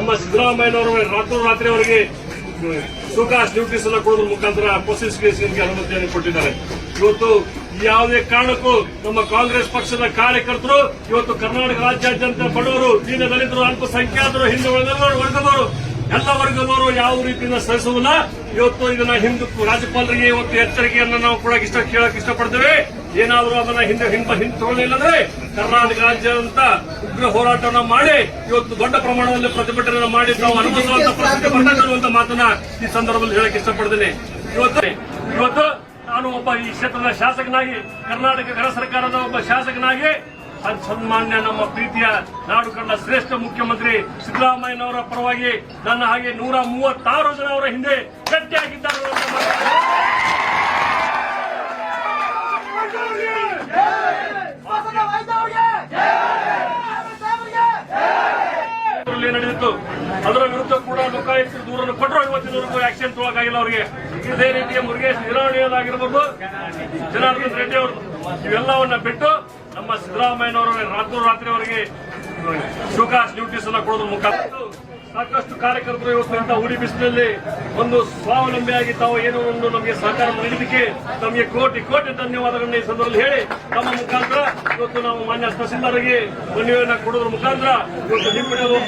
ನಮ್ಮ ಸಿದ್ದರಾಮಯ್ಯನವರು ರಾತ್ರೋರಾತ್ರಿ ಅವರಿಗೆ ಶೋಕಾಸ್ ಡ್ಯೂಟೀಸ್ ಅನ್ನು ಕೊಡೋದ್ರ ಮುಖಾಂತರ ಪೊಸೀಸ್ ಕೇಸಿಗೆ ಅನುಮತಿಯನ್ನು ಕೊಟ್ಟಿದ್ದಾರೆ. ಇವತ್ತು ಯಾವುದೇ ಕಾರಣಕ್ಕೂ ನಮ್ಮ ಕಾಂಗ್ರೆಸ್ ಪಕ್ಷದ ಕಾರ್ಯಕರ್ತರು ಇವತ್ತು ಕರ್ನಾಟಕ ರಾಜ್ಯಾದ್ಯಂತ ಬಡವರು, ದೀನ ದಲಿತರು, ಅಲ್ಪಸಂಖ್ಯಾತರು, ವರ್ಗದವರು ಎಲ್ಲ ವರ್ಗದವರು ಯಾವ ರೀತಿಯಿಂದ ಸಹಿಸುವುದಿಲ್ಲ. ಇವತ್ತು ಇದನ್ನ ಹಿಂದೂ ರಾಜ್ಯಪಾಲರಿಗೆ ಇವತ್ತು ಎಚ್ಚರಿಕೆಯನ್ನು ನಾವು ಕೂಡ ಕೇಳಕ್ ಇಷ್ಟಪಡ್ತೇವೆ. ಏನಾದರೂ ಅದನ್ನ ಹಿಂದೆ ತಗೊಳ್ಳಿಲ್ಲಂದ್ರೆ ಕರ್ನಾಟಕ ರಾಜ್ಯಾದ್ಯಂತ ಉಗ್ರ ಹೋರಾಟವನ್ನು ಮಾಡಿ ಇವತ್ತು ದೊಡ್ಡ ಪ್ರಮಾಣದಲ್ಲಿ ಪ್ರತಿಭಟನೆ ಮಾಡಿ ನಾವು ಅನುಭವಿಸುವಂತ ಪರಿಸ್ಥಿತಿ ಬರ್ತಕ್ಕಂಥ ಮಾತನ್ನ ಈ ಸಂದರ್ಭದಲ್ಲಿ ಹೇಳಕ್ ಇಷ್ಟಪಡ್ತೇನೆ. ಇವತ್ತು ನಾನು ಒಬ್ಬ ಈ ಕ್ಷೇತ್ರದ ಶಾಸಕನಾಗಿ, ಕರ್ನಾಟಕ ಗಣ ಸರ್ಕಾರದ ಒಬ್ಬ ಶಾಸಕನಾಗಿ ಸನ್ಮಾನ್ಯ ನಮ್ಮ ಪ್ರೀತಿಯ ನಾಡು ಕಂಡ ಶ್ರೇಷ್ಠ ಮುಖ್ಯಮಂತ್ರಿ ಸಿದ್ದರಾಮಯ್ಯನವರ ಪರವಾಗಿ ನನ್ನ ಹಾಗೆ 136 ಜನ ಅವರ ಹಿಂದೆ ಗಟ್ಟಿಯಾಗಿದ್ದಾರೆ. ನಡೆದಿತ್ತು. ಅದರ ವಿರುದ್ಧ ಕೂಡ ಲೋಕಾಯುಕ್ತರು ದೂರನ್ನು ಕೊಟ್ಟರು. ಇವತ್ತಿನವರೆಗೂ ಆಕ್ಷನ್ ತಗೊಳ್ಳಕ್ಕಾಗಿಲ್ಲ ಅವರಿಗೆ. ಇದೇ ರೀತಿಯ ಮುರುಗೇಶ್ ನಿರಾವಣಿಯವರಾಗಿರ್ಬೋದು, ಜನಾರ್ದನ್ ರೆಡ್ಡಿ ಅವರು ಇವೆಲ್ಲವನ್ನ ಬಿಟ್ಟು ನಮ್ಮ ಸಿದ್ದರಾಮಯ್ಯನವರ ರಾತ್ರೋರಾತ್ರಿ ಅವರಿಗೆ ಶೋಕಾಸ್ ಡ್ಯೂಟೀಸ್ ಅನ್ನು ಕೊಡೋದ್ರ ಮುಖಾಂತರ ಸಾಕಷ್ಟು ಕಾರ್ಯಕರ್ತರು ಇವತ್ತು ಇಂಥ ಉಡಿ ಬಿಸಿಲಲ್ಲಿ ಒಂದು ಸ್ವಾವಲಂಬಿಯಾಗಿ ತಾವು ಏನೋ ಒಂದು ನಮಗೆ ಸಹಕಾರ ನೀಡಿದ್ದಕ್ಕೆ ತಮಗೆ ಕೋಟಿ ಕೋಟಿ ಧನ್ಯವಾದಗಳನ್ನ ಈ ಸಂದರ್ಭದಲ್ಲಿ ಹೇಳಿ ತಮ್ಮ ಮುಖಾಂತರ ಇವತ್ತು ನಾವು ಮಾನ್ಯ ತಹಸೀಲ್ದಾರ್ಗೆ ಮನವಿಯನ್ನು ಕೊಡೋದ್ರ ಮುಖಾಂತರ ಇವತ್ತು ಹಿಂಪಡೆಯಲು